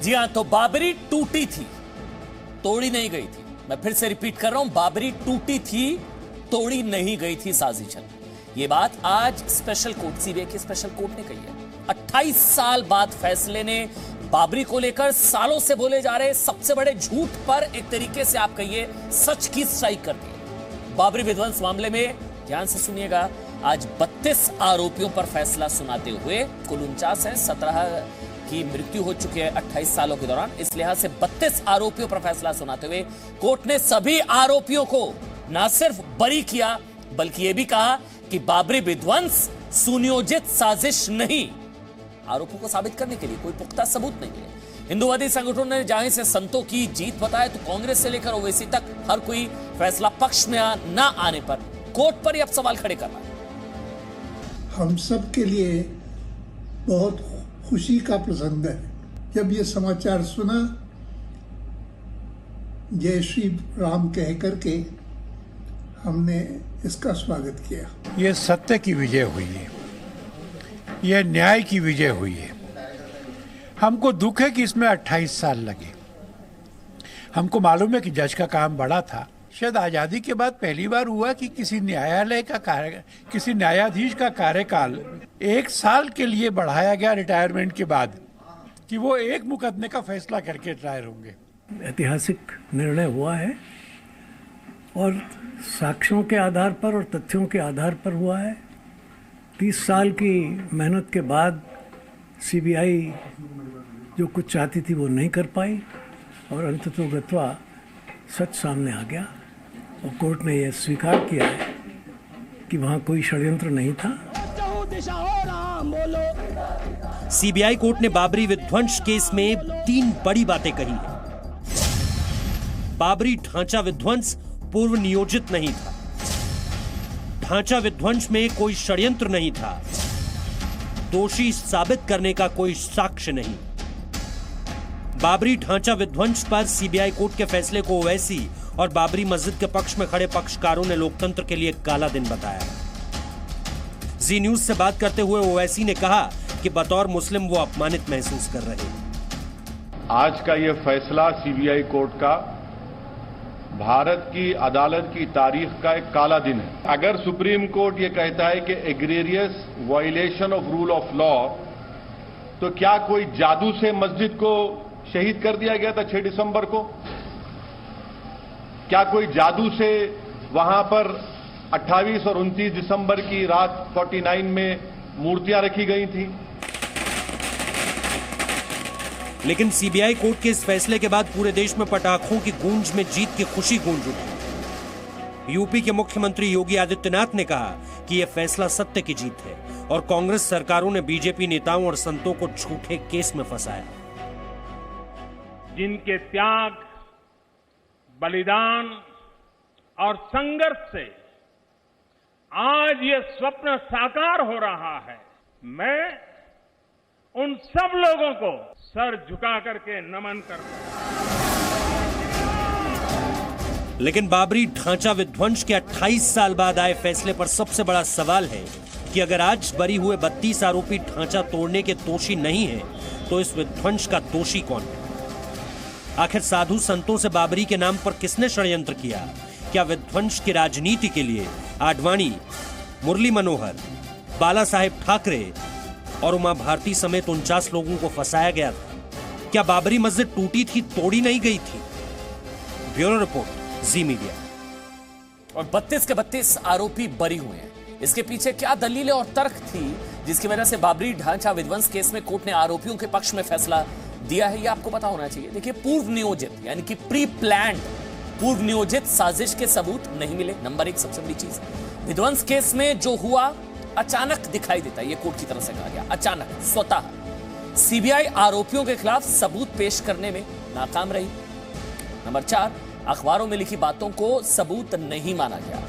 जी हां, तो बाबरी टूटी थी, तोड़ी नहीं गई थी। मैं फिर से रिपीट कर रहा हूं, बाबरी टूटी थी, तोड़ी नहीं गई थी साजिशन। ये बात आज स्पेशल कोर्ट, सीबीआई के स्पेशल कोर्ट ने कही है। 28 साल बाद फैसले ने बाबरी को लेकर सालों से बोले जा रहे सबसे बड़े झूठ पर एक तरीके से आप कहिए सच की स्ट्राइक कर दी। बाबरी विध्वंस मामले में ध्यान से सुनिएगा, आज 32 आरोपियों पर फैसला सुनाते हुए, कुल 49 है, 17 की मृत्यु हो चुकी है 28 सालों के दौरान। इस लिहाज से 32 आरोपियों पर फैसला सुनाते हुए कोर्ट ने सभी आरोपियों को न सिर्फ बरी किया, बल्कि यह भी कहा कि बाबरी विध्वंस सुनियोजित साजिश नहीं। आरोपों को साबित करने के लिए कोई पुख्ता सबूत नहीं है। हिंदुवादी संगठनों ने जहां से संतों की जीत बताया, तो कांग्रेस से लेकर ओवैसी तक हर कोई फैसला पक्ष में न आने पर कोर्ट पर ही अब सवाल खड़े कर रहा है। हम सब के लिए बहुत खुशी का प्रसंग है। जब ये समाचार सुना, जय श्री राम कह करके हमने इसका स्वागत किया। ये सत्य की विजय हुई है, ये न्याय की विजय हुई है। हमको दुख है कि इसमें 28 साल लगे। हमको मालूम है कि जज का काम बड़ा था। शायद आज़ादी के बाद पहली बार हुआ कि किसी न्यायाधीश का कार्यकाल 1 साल के लिए बढ़ाया गया रिटायरमेंट के बाद, कि वो एक मुकदमे का फैसला करके रिटायर होंगे। ऐतिहासिक निर्णय हुआ है और साक्ष्यों के आधार पर और तथ्यों के आधार पर हुआ है। 30 साल की मेहनत के बाद सीबीआई जो कुछ चाहती थी वो नहीं कर पाई और अंततोगत्वा सच सामने आ गया और कोर्ट ने यह स्वीकार किया है कि वहाँ कोई षड्यंत्र नहीं था। सीबीआई कोर्ट ने बाबरी विध्वंस केस में 3 बड़ी बातें कही हैं। बाबरी ढांचा विध्वंस पूर्व नियोजित नहीं था, ढांचा विध्वंस में कोई षड्यंत्र नहीं था, दोषी साबित करने का कोई साक्ष्य नहीं। बाबरी ढांचा विध्वंस पर सीबीआई कोर्ट के फैसले को ओवैसी और बाबरी मस्जिद के पक्ष में खड़े पक्षकारों ने लोकतंत्र के लिए काला दिन बताया। जी न्यूज से बात करते हुए ओवैसी ने कहा कि बतौर मुस्लिम वो अपमानित महसूस कर रहे हैं। आज का यह फैसला सीबीआई कोर्ट का भारत की अदालत की तारीख का एक काला दिन है। अगर सुप्रीम कोर्ट ये कहता है कि egregious violation of rule of law, तो क्या कोई जादू से मस्जिद को शहीद कर दिया गया था 6 दिसंबर को? क्या कोई जादू से वहां पर 28 और 29 दिसंबर की रात 49 में मूर्तियां रखी गई थी? लेकिन सीबीआई कोर्ट के इस फैसले के बाद पूरे देश में पटाखों की गूंज में जीत की खुशी गूंज उठी। यूपी के मुख्यमंत्री योगी आदित्यनाथ ने कहा कि यह फैसला सत्य की जीत है और कांग्रेस सरकारों ने बीजेपी नेताओं और संतों को झूठे केस में फंसाया। जिनके त्याग, बलिदान और संघर्ष से आज ये स्वप्न साकार हो रहा है, मैं उन सब लोगों को सर झुका करके नमन करता हूं। लेकिन बाबरी ढांचा विध्वंस के 28 साल बाद आए फैसले पर सबसे बड़ा सवाल है कि अगर आज बरी हुए 32 आरोपी ढांचा तोड़ने के दोषी नहीं है, तो इस विध्वंस का दोषी कौन है? आखिर साधु संतों से बाबरी के नाम पर किसने षड्यंत्र किया? क्या विध्वंस की राजनीति के लिए आडवाणी, मुरली मनोहर, बाला साहेब ठाकरे और उमा भारती समेत 49 लोगों को फंसाया गया था? क्या बाबरी मस्जिद टूटी थी, तोड़ी नहीं गई थी? ब्यूरो रिपोर्ट, जी मीडिया। और 32 के 32 आरोपी बरी हुए हैं। इसके पीछे क्या दलीलें और तर्क थी जिसकी वजह से बाबरी ढांचा विध्वंस केस में कोर्ट ने आरोपियों के पक्ष में फैसला दिया है, यह आपको पता होना चाहिए। देखिए, पूर्व नियोजित यानी कि प्री प्लान्ड, पूर्व नियोजित साजिश के सबूत नहीं मिले। नंबर 1 सबसे बड़ी चीज, विध्वंस केस में जो हुआ अचानक दिखाई देता है, यह कोर्ट की तरफ से कहा गया, अचानक, स्वतः। सीबीआई आरोपियों के खिलाफ सबूत पेश करने में नाकाम रही। नंबर 4, अखबारों में लिखी बातों को सबूत नहीं माना गया।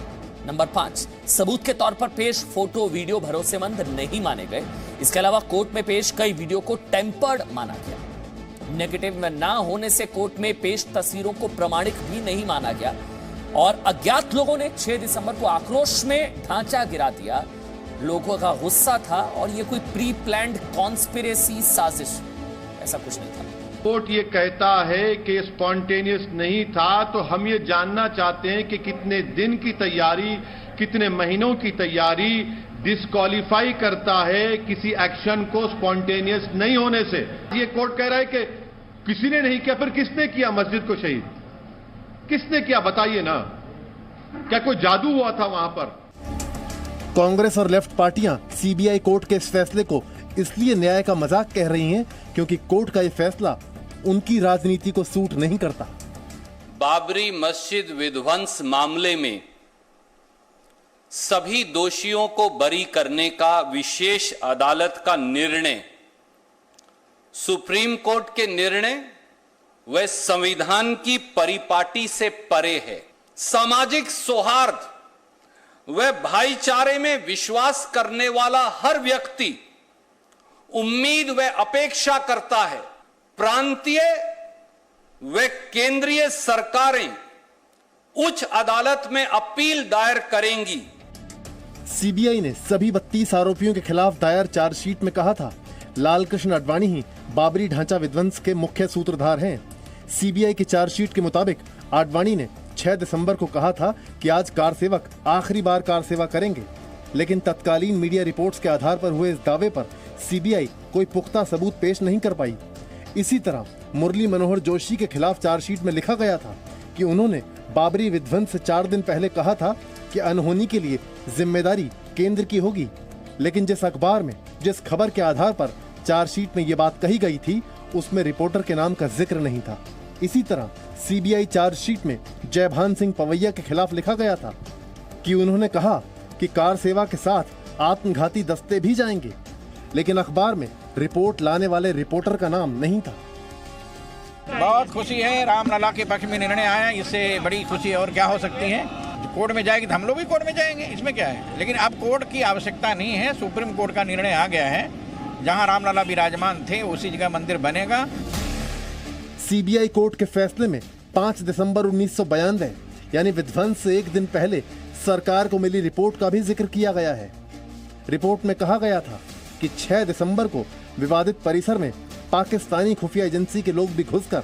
नंबर 5, सबूत के तौर पर पेश फोटो वीडियो भरोसेमंद नहीं माने गए। इसके अलावा कोर्ट में पेश कई वीडियो को टेम्पर्ड माना गया। नेगेटिव में ना होने से कोर्ट में पेश तस्वीरों को प्रमाणिक भी नहीं माना गया और अज्ञात लोगों ने 6 दिसंबर को आक्रोश में ढांचा गिरा दिया। लोगों का गुस्सा था और यह कोई प्री प्लान्ड कॉन्स्पिरेसी साजिश ऐसा कुछ नहीं था। कोर्ट ये कहता है कि स्पॉन्टेनियस नहीं था, तो हम ये जानना चाहते हैं कि कितने दिन की तैयारी, कितने महीनों की तैयारी डिस्क्वालीफाई करता है किसी एक्शन को स्पॉन्टेनियस नहीं होने से। ये कोर्ट कह रहा है कि किसी ने नहीं किया, फिर किसने किया मस्जिद को शहीद? किसने किया बताइए ना, क्या कोई जादू हुआ था वहां पर? कांग्रेस और लेफ्ट पार्टियां सीबीआई कोर्ट के इस फैसले को इसलिए न्याय का मजाक कह रही हैं क्योंकि कोर्ट का ये फैसला उनकी राजनीति को सूट नहीं करता। बाबरी मस्जिद विध्वंस मामले में सभी दोषियों को बरी करने का विशेष अदालत का निर्णय, सुप्रीम कोर्ट के निर्णय वह संविधान की परिपाटी से परे है। सामाजिक सौहार्द व भाईचारे में विश्वास करने वाला हर व्यक्ति उम्मीद व अपेक्षा करता है प्रांतीय व केंद्रीय सरकारें उच्च अदालत में अपील दायर करेंगी। सीबीआई ने सभी 32 आरोपियों के खिलाफ दायर चार्जशीट में कहा था लालकृष्ण आडवाणी ही बाबरी ढांचा विध्वंस के मुख्य सूत्रधार हैं। सीबीआई की चार्जशीट के मुताबिक आडवाणी ने 6 दिसंबर को कहा था कि आज कार सेवक आखिरी बार कार सेवा करेंगे, लेकिन तत्कालीन मीडिया रिपोर्ट्स के आधार पर हुए इस दावे पर सीबीआई कोई पुख्ता सबूत पेश नहीं कर पाई। इसी तरह मुरली मनोहर जोशी के खिलाफ चार्जशीट में लिखा गया था कि उन्होंने बाबरी विध्वंस से 4 दिन पहले कहा था कि अनहोनी के लिए जिम्मेदारी केंद्र की होगी, लेकिन जिस अखबार में जिस खबर के आधार पर चार्जशीट में ये बात कही गई थी उसमें रिपोर्टर के नाम का जिक्र नहीं था। इसी तरह सीबीआई चार्जशीट में जयभान सिंह पवैया के खिलाफ लिखा गया था कि उन्होंने कहा कि कार सेवा के साथ आत्मघाती दस्ते भी जाएंगे, लेकिन अखबार में रिपोर्ट लाने वाले रिपोर्टर का नाम नहीं था। बहुत खुशी है, रामलला के पक्ष में निर्णय आया, इससे बड़ी खुशी और क्या हो सकती है। कोर्ट में जाएगी तो हम लोग भी कोर्ट में जाएंगे, इसमें क्या है। लेकिन अब कोर्ट की आवश्यकता नहीं है, सुप्रीम कोर्ट का निर्णय आ गया है, जहां रामलला विराजमान थे उसी जगह मंदिर बनेगा। सीबीआई कोर्ट के फैसले में 5 दिसंबर 1992 यानी विध्वंस से एक दिन पहले सरकार को मिली रिपोर्ट का भी जिक्र किया गया है। रिपोर्ट में कहा गया था कि 6 दिसंबर को विवादित परिसर में पाकिस्तानी खुफिया एजेंसी के लोग भी घुसकर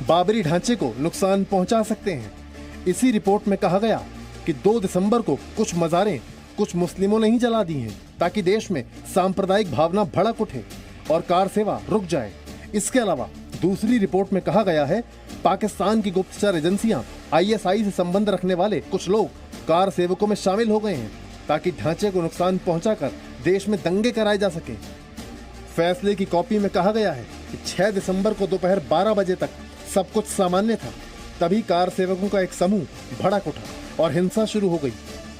बाबरी ढांचे को नुकसान पहुंचा सकते हैं। इसी रिपोर्ट में कहा गया कि 2 दिसंबर को कुछ मज़ारें कुछ मुस्लिमों ने ही जला दी हैं ताकि देश में सांप्रदायिक भावना भड़क उठे और कार सेवा रुक जाए। इसके अलावा दूसरी रिपोर्ट में कहा गया है पाकिस्तान की गुप्तचर एजेंसियां आईएसआई से संबंध रखने वाले कुछ लोग कार सेवकों में शामिल हो गए हैं ताकि ढांचे को नुकसान पहुंचाकर देश में दंगे कराए जा सके। फैसले की कॉपी में कहा गया है कि 6 दिसंबर को दोपहर 12 बजे तक सब कुछ सामान्य था, तभी कार सेवकों का एक समूह भड़क उठा और हिंसा शुरू हो गई।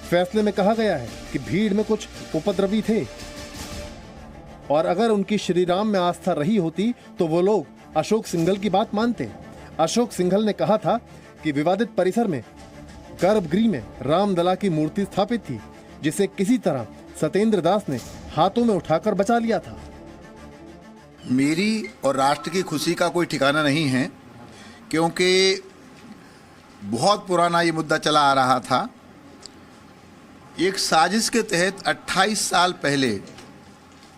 फैसले में कहा गया है कि भीड़ में कुछ उपद्रवी थे और अगर उनकी श्री राम में आस्था रही होती तो वो लोग अशोक सिंघल की बात मानते। अशोक सिंघल ने कहा था कि विवादित परिसर में गर्भगृह में रामलला की मूर्ति स्थापित थी, जिसे किसी तरह सत्येंद्र दास ने हाथों में उठाकर बचा लिया था। मेरी और राष्ट्र की खुशी का कोई ठिकाना नहीं है, क्योंकि बहुत पुराना ये मुद्दा चला आ रहा था। एक साजिश के तहत 28 साल पहले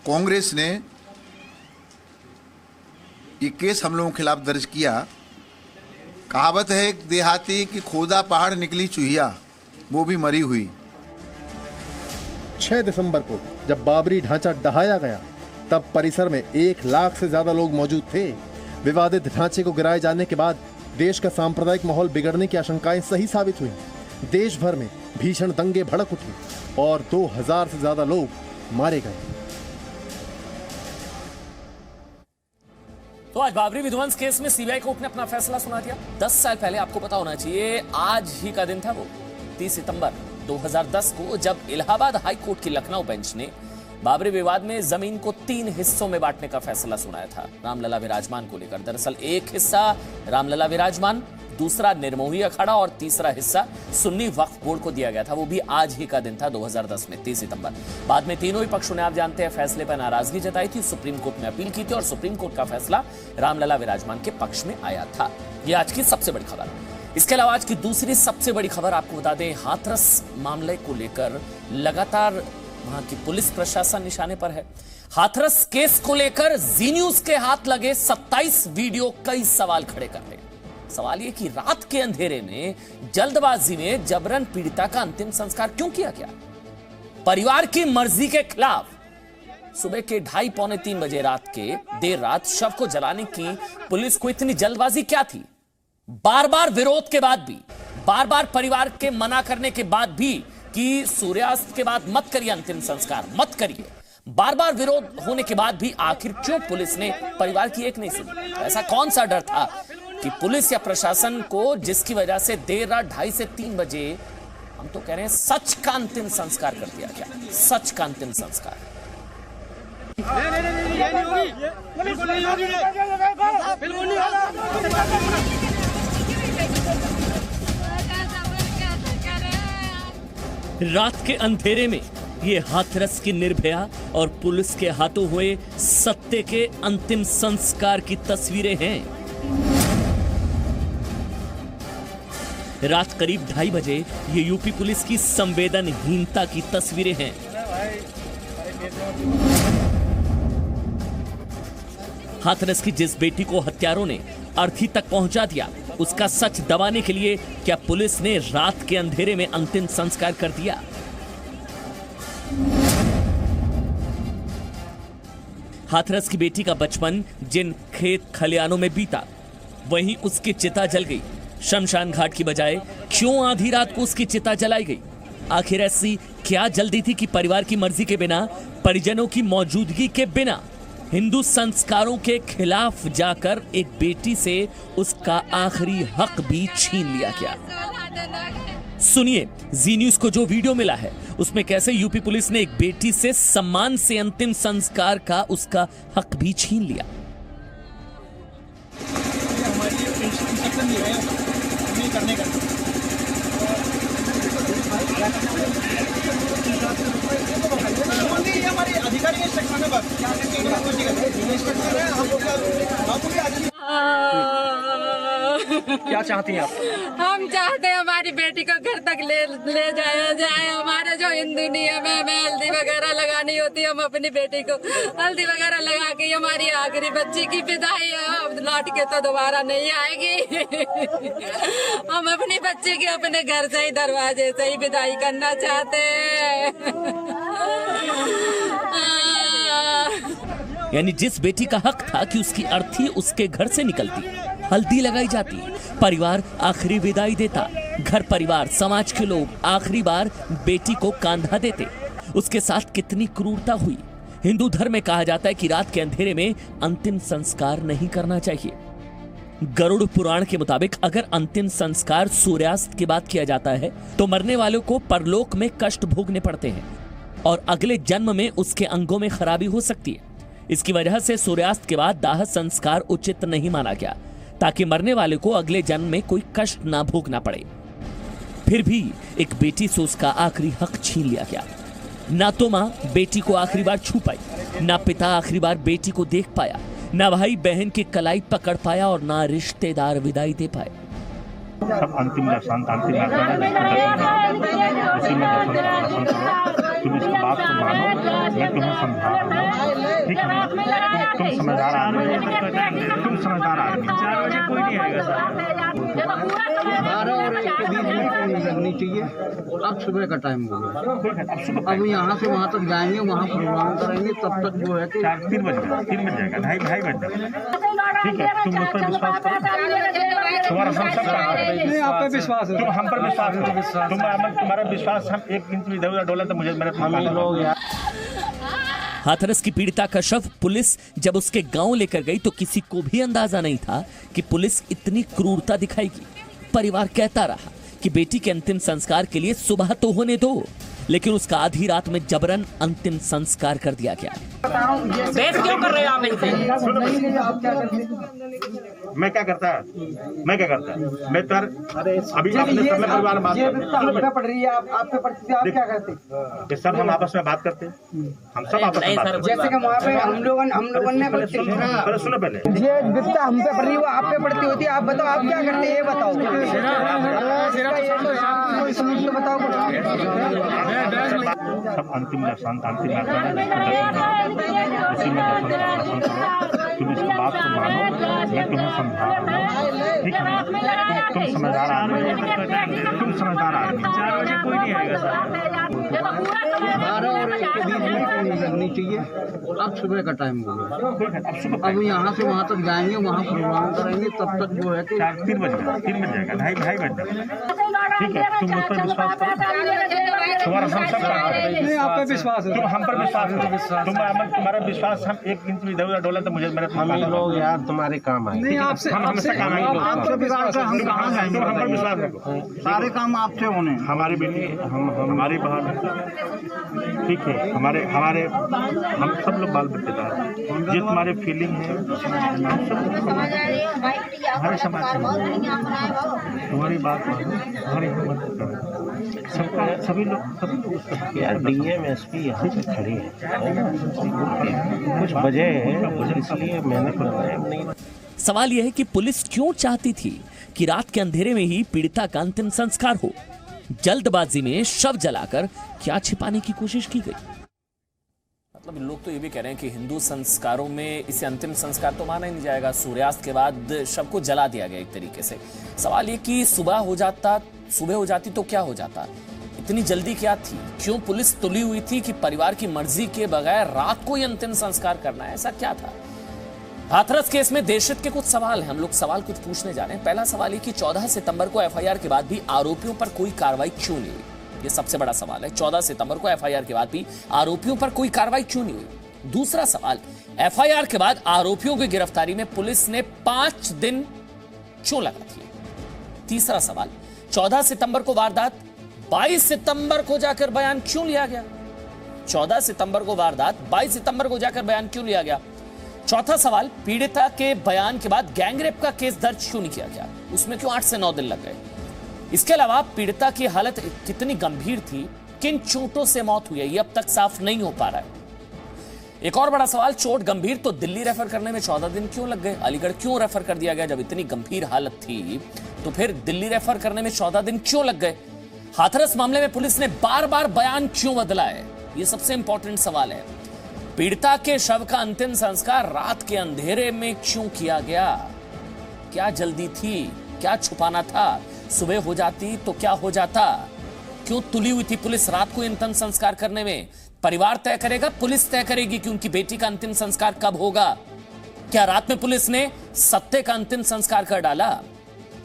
कांग्रेस ने ये केस हम लोगों के खिलाफ दर्ज किया। कहावत है एक देहाती कि खोदा पहाड़ निकली चूहिया, वो भी मरी हुई। 6 दिसंबर को जब बाबरी ढांचा ढहाया गया तब परिसर में 1 लाख से ज्यादा लोग मौजूद थे। विवादित ढांचे को गिराए जाने के बाद देश का सांप्रदायिक माहौल बिगड़ने की आशंकाएं सही साबित हुई। देश भर में भीषण दंगे भड़क उठे और 2000 से ज्यादा लोग मारे गए। तो आज बाबरी विध्वंस केस में सीबीआई कोर्ट ने अपना फैसला सुना दिया। 10 साल पहले आपको पता होना चाहिए, आज ही का दिन था वो 30 सितंबर 2010 को, जब इलाहाबाद हाई कोर्ट की लखनऊ बेंच ने बाबरी विवाद में जमीन को 3 हिस्सों में बांटने का फैसला सुनाया था रामलला विराजमान को लेकर। दरअसल एक हिस्सा रामलला विराजमान, दूसरा निर्मोही अखाड़ा और तीसरा हिस्सा सुन्नी वक्फ बोर्ड को दिया गया था। वो भी आज ही का दिन था 2010 में 30 सितंबर। बाद में तीनों ही पक्षों ने, आप जानते हैं, फैसले पर नाराजगी जताई थी, सुप्रीम कोर्ट में अपील की थी और सुप्रीम कोर्ट का फैसला रामलला विराजमान के पक्ष में आया था। ये आज की सबसे बड़ी खबर। इसके अलावा आज की दूसरी सबसे बड़ी खबर आपको बता दें, हाथरस मामले को लेकर लगातार वहां की पुलिस प्रशासन निशाने पर है। हाथरस केस को लेकर जी न्यूज के हाथ लगे 27 वीडियो कई सवाल खड़े कर रहे हैं। सवाल यह कि रात के अंधेरे में जल्दबाजी में जबरन पीड़िता का अंतिम संस्कार क्यों किया गया? परिवार की मर्जी के खिलाफ सुबह के 2:30 पौने 3 बजे रात के देर रात शव को जलाने की पुलिस को इतनी जल्दबाजी क्या थी? बार बार विरोध के बाद भी, बार बार परिवार के मना करने के बाद भी कि सूर्यास्त के बाद मत करिए अंतिम संस्कार, मत करिए, बार बार विरोध होने के बाद भी आखिर क्यों पुलिस ने परिवार की एक नहीं सुनी? ऐसा कौन सा डर था कि पुलिस या प्रशासन को जिसकी वजह से देर रात 2:30 से 3 बजे हम तो कह रहे हैं सच का अंतिम संस्कार कर दिया गया? सच का अंतिम संस्कार। रात के अंधेरे में ये हाथरस की निर्भया और पुलिस के हाथों हुए सत्य के अंतिम संस्कार की तस्वीरें हैं। रात करीब 2:30 बजे ये यूपी पुलिस की संवेदनहीनता की तस्वीरें हैं। हाथरस की जिस बेटी को हत्यारों ने अर्थी तक पहुंचा दिया, उसका सच दबाने के लिए क्या पुलिस ने रात के अंधेरे में अंतिम संस्कार कर दिया? हाथरस की बेटी का बचपन जिन खेत खलियानों में बीता, वहीं उसकी चिता जल गई। शमशान घाट की बजाय क्यों आधी रात को उसकी चिता जलाई गई? आखिर ऐसी क्या जल्दी थी कि परिवार की मर्जी के बिना, परिजनों की मौजूदगी के बिना, हिंदू संस्कारों के खिलाफ जाकर एक बेटी से उसका आखिरी हक भी छीन लिया गया? सुनिए जी न्यूज को जो वीडियो मिला है उसमें कैसे यूपी पुलिस ने एक बेटी से सम्मान से अंतिम संस्कार का उसका हक भी छीन लिया। क्या चाहती हैं आप? हम चाहते हैं हमारी बेटी को घर तक ले जाया जाए। हमारे जो हिंदू नियम है, हमें हल्दी वगैरह लगानी होती है, हम अपनी बेटी को हल्दी वगैरह लगा के हमारी आखिरी बच्ची की विदाई है। लौट के तो दोबारा नहीं आएगी। हम अपनी बच्ची की अपने घर से ही, दरवाजे से ही विदाई करना चाहते हैं। यानी जिस बेटी का हक था कि उसकी अर्थी उसके घर से निकलती, हल्दी लगाई जाती, परिवार आखिरी विदाई देता, घर परिवार समाज के लोग आखिरी बार बेटी को कांधा देते, उसके साथ कितनी क्रूरता हुई। हिंदू धर्म में कहा जाता है कि रात के अंधेरे में अंतिम संस्कार नहीं करना चाहिए। गरुड़ पुराण के मुताबिक अगर अंतिम संस्कार सूर्यास्त के बाद किया जाता है तो मरने वालों को परलोक में कष्ट भोगने पड़ते हैं और अगले जन्म में उसके अंगों में खराबी हो सकती है। इसकी वजह से सूर्यास्त के बाद दाह संस्कार उचित नहीं माना गया, ताकि मरने वाले को अगले जन्म में कोई कष्ट ना भोगना पड़े। फिर भी एक बेटी से उसका आखिरी हक छीन लिया गया। ना तो माँ बेटी को आखिरी बार छू पाई, ना पिता आखिरी बार बेटी को देख पाया, ना भाई बहन की कलाई पकड़ पाया और ना रिश्तेदार विदाई दे पाए। सब अंतिम दर्शन, अंतिम तुम इस बात को मानो, मैं तुम्हें समझा रहा हूँ, ठीक है? तुम समझदार आदमी, तुम समझदार आदमी। 4 बजे कोई नहीं आएगा सर। 12 और 1 के बीच में लगनी चाहिए। अब सुबह का टाइम हो गया। अब यहाँ से वहाँ तक जाएंगे, वहाँ प्रोग्राम करेंगे, तब तक जो है कि 3 बज जाएगा, 2:30 बज जाएगा। ठीक है, तुम मुझ पर विश्वास करो, तुम्हारा हम सब नहीं, आप पे विश्वास है, तुम हम पर विश्वास करो, तुम्हारा विश्वास हम 1 इंच भी इधर डोला तो मुझे मेरे लोग यार। हाथरस की पीड़िता का शव पुलिस जब उसके गांव लेकर गई तो किसी को भी अंदाजा नहीं था कि पुलिस इतनी क्रूरता दिखाएगी। परिवार कहता रहा कि बेटी के अंतिम संस्कार के लिए सुबह तो होने दो, लेकिन उसका आधी रात में जबरन अंतिम संस्कार कर दिया गया। बेट क्यों कर रहे हो आप इनसे? मैं क्या करता मैं तो अभी अपने समय परिवार में बात पड़ रही है आप पे पड़ती है, आप क्या करते? ये सब हम आपस में बात करते हैं, हम सब आपस में बात करते हैं। जैसे कि वहाँ पे हम लोगों ने सुनो पहले ये विपदा हम पे पड़ रही है वो आप पे पड़ती होती है, आप बताओ आप क्या करते हैं ये बताओ, बताओ। सब अंतिम दर्शन उसी में तुम इस बात को मानो, मैं तुम्हें समझा रहा हूँ, ठीक है? तुम समझदार आदमी, तुम समझदार आदमी। 4 बजे कोई नहीं आएगा सर। 12 और 1 के बीच में नहीं लगनी चाहिए। अब सुबह का टाइम हो गया, अब यहाँ से वहाँ तक जाएंगे, वहाँ प्रोग्राम करेंगे, तब तक जो है कि 3 बज जाएगा, 2:30 बज जाएगा। ठीक है, तुम मुझ पर विश्वास करो, तुम्हारा हम सब आप पे विश्वास है, तुम हम पर विश्वास करो, तुम्हारा विश्वास हम 1 इंच भी इधर डोला तो मुझे मेरे लोग यार तुम्हारे काम आए, नहीं आपसे हम हमेशा काम आएंगे, आपसे विश्वास है, हम कहाँ जाएंगे? तुम हम पर विश्वास रखो, सारे काम आपसे होने, हमारी बेटी हमारी बहन, ठीक है, हमारे हम सब लोग बाल बच्चेदार, जो तुम्हारे फीलिंग है हमारे समाज में तुम्हारी बात हमारी हिम्मत सबका सभी लोग यार डीएम एसपी यहाँ पे खड़े हैं, कुछ वजह है इसलिए मैंने नहीं। सवाल यह है कि पुलिस क्यों चाहती थी कि रात के अंधेरे में ही पीड़िता का अंतिम संस्कार हो? जल्दबाजी में शव जलाकर क्या छिपाने की कोशिश की गई? मतलब लोग तो ये भी कह रहे हैं कि हिंदू संस्कारों में इसे अंतिम संस्कार तो माना ही नहीं जाएगा, सूर्यास्त के बाद शव को जला दिया गया एक तरीके से। सवाल ये कि सुबह हो जाती तो क्या हो जाता? इतनी जल्दी क्या थी? क्यों पुलिस तुली हुई थी कि परिवार की मर्जी के बगैर रात को ही अंतिम संस्कार करना है? ऐसा क्या था? हाथरस केस में दहशत के कुछ सवाल हैं, हम लोग सवाल कुछ पूछने जा रहे हैं। पहला सवाल है कि 14 सितंबर को एफआईआर के बाद भी आरोपियों पर कोई कार्रवाई क्यों नहीं हुई? ये सबसे बड़ा सवाल है। 14 सितंबर को एफआईआर के बाद भी आरोपियों पर कोई कार्रवाई क्यों नहीं हुई? दूसरा सवाल, एफआईआर के बाद आरोपियों की गिरफ्तारी में पुलिस ने 5 दिन क्यों लगा दिए? तीसरा सवाल, 14 सितंबर को वारदात, 22 सितंबर को जाकर बयान क्यों लिया गया? 14 सितंबर को वारदात, 22 सितंबर को जाकर बयान क्यों लिया गया? चौथा सवाल, पीड़िता के बयान के बाद गैंगरेप का केस दर्ज क्यों नहीं किया गया? उसमें क्यों 8 से 9 दिन लग गए? इसके अलावा पीड़िता की हालत कितनी गंभीर थी, किन चोटों से मौत हुई है, ये अब तक साफ नहीं हो पा रहा है। एक और बड़ा सवाल, चोट गंभीर तो दिल्ली रेफर करने में 14 दिन क्यों लग गए? अलीगढ़ क्यों रेफर कर दिया गया? जब इतनी गंभीर हालत थी तो फिर दिल्ली रेफर करने में 14 दिन क्यों लग गए? हाथरस मामले में पुलिस ने बार बार बयान क्यों बदला है? ये सबसे इंपॉर्टेंट सवाल है। पीड़िता के शव का अंतिम संस्कार रात के अंधेरे में क्यों किया गया? क्या जल्दी थी? क्या छुपाना था? सुबह हो जाती तो क्या हो जाता? क्यों तुली हुई थी पुलिस रात को अंतिम संस्कार करने में? परिवार तय करेगा, पुलिस तय करेगी कि उनकी बेटी का अंतिम संस्कार कब होगा? क्या रात में पुलिस ने सत्य का अंतिम संस्कार कर डाला?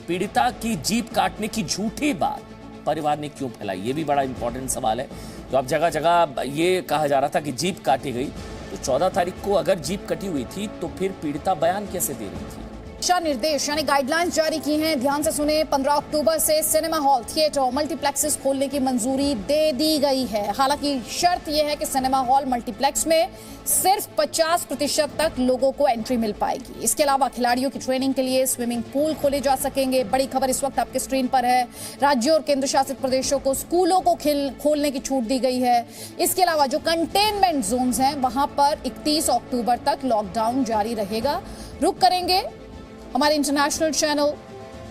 पीड़िता की जीभ काटने की झूठी बात परिवार ने क्यों फैलाई? ये भी बड़ा इंपॉर्टेंट सवाल है। तो अब जगह जगह ये कहा जा रहा था कि जीभ काटी गई, तो 14 तारीख को अगर जीभ कटी हुई थी तो फिर पीड़िता बयान कैसे दे रही थी? दिशा निर्देश यानी गाइडलाइंस जारी की हैं, ध्यान से सुने। 15 अक्टूबर से सिनेमा हॉल, थिएटर, मल्टीप्लेक्सेस खोलने की मंजूरी दे दी गई है। हालांकि शर्त यह है कि सिनेमा हॉल, मल्टीप्लेक्स में सिर्फ 50% तक लोगों को एंट्री मिल पाएगी। इसके अलावा खिलाड़ियों की ट्रेनिंग के लिए स्विमिंग पूल खोले जा सकेंगे। बड़ी खबर इस वक्त आपके स्क्रीन पर है। राज्यों और केंद्र शासित प्रदेशों को स्कूलों को खोलने की छूट दी गई है। इसके अलावा जो कंटेनमेंट जोन्स हैं वहां पर 31 अक्टूबर तक लॉकडाउन जारी रहेगा। रुक करेंगे हमारे इंटरनेशनल चैनल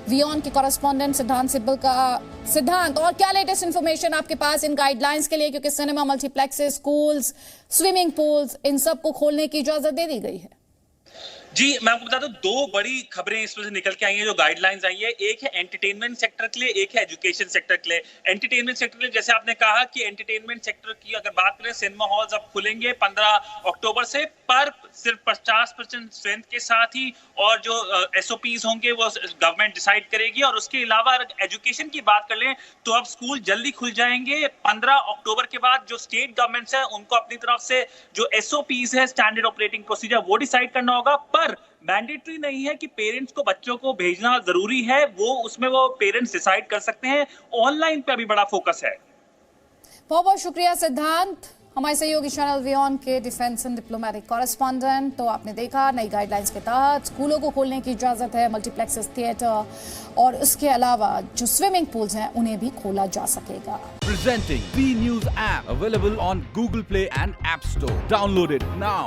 वियॉन के कॉरेस्पॉन्डेंट सिद्धांत सिब्बल का। सिद्धांत, और क्या लेटेस्ट इंफॉर्मेशन आपके पास इन गाइडलाइंस के लिए, क्योंकि cinema, multiplexes, schools, swimming pools, इन सब को खोलने की इजाजत दे दी गई है? जी, मैं आपको बता दूं, 2 बड़ी खबरें इसमें से निकल के आई हैं जो गाइडलाइंस आई है। एक है एंटरटेनमेंट सेक्टर के लिए, एक है एजुकेशन सेक्टर के लिए। एंटरटेनमेंट सेक्टर के लिए जैसे आपने कहा कि एंटरटेनमेंट सेक्टर की अगर बात करें, सिनेमा हॉल्स अब खुलेंगे 15 अक्टूबर से, पर सिर्फ 50% स्ट्रेंथ के साथ ही, और जो SOPs होंगे वो गवर्नमेंट डिसाइड करेगी। और उसके अलावा अगर एजुकेशन की बात कर लें तो अब स्कूल जल्दी खुल जाएंगे 15 अक्टूबर के बाद। जो स्टेट गवर्नमेंट्स है उनको अपनी तरफ से जो SOPs है, स्टैंडर्ड ऑपरेटिंग प्रोसीजर, वो डिसाइड करना होगा। पर मैंडेटरी नहीं है कि पेरेंट्स को बच्चों को भेजना जरूरी है, वो उसमें वो पेरेंट्स डिसाइड कर सकते हैं। ऑनलाइन पे अभी बड़ा फोकस है। बहुत बहुत शुक्रिया सिद्धांत। हमारे सहयोगी चैनल वियॉन के डिफेंस एंड डिप्लोमेटिक कॉरेस्पॉन्डेंट। तो आपने देखा नई गाइडलाइंस के तहत स्कूलों को खोलने की इजाजत है, मल्टीप्लेक्सेस, थिएटर और इसके अलावा जो स्विमिंग पूल्स हैं उन्हें भी खोला जा सकेगा। Presenting V News app available on Google Play and App Store. Download it now.